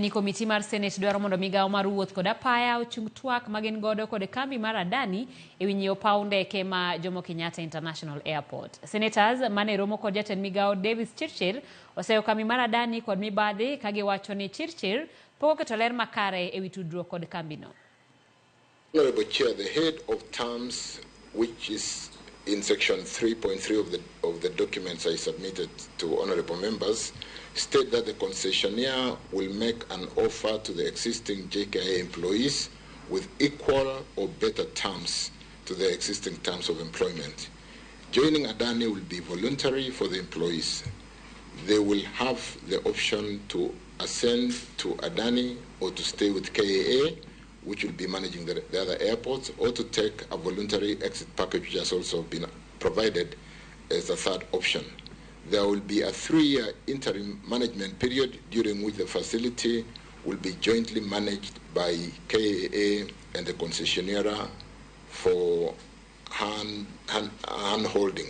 Ni komiti mar Senet dwaro mondo migao mar wuoth kod apaya ochung twak magin godo kod kambi mar Adani e winyo paw ndeke ma Jomo Kenyatta International Airport. Senators mane romo kod jatend migao Davis Chirchir oseyo kambi mar Adani kod mibadhi ka giwacho ni Chirchir pok oketo ler makare e wi tudruok kod kambi no. Honorable Chair, the head of terms, which is in section 3.3 of the documents I submitted to honorable members, state that the concessionaire will make an offer to the existing JKIA employees with equal or better terms to the existing terms of employment. Joining Adani will be voluntary for the employees. They will have the option to ascend to Adani or to stay with KAA, which will be managing the other airports, or to take a voluntary exit package, which has also been provided as a third option. There will be a 3-year interim management period during which the facility will be jointly managed by KAA and the concessionaire for hand-holding.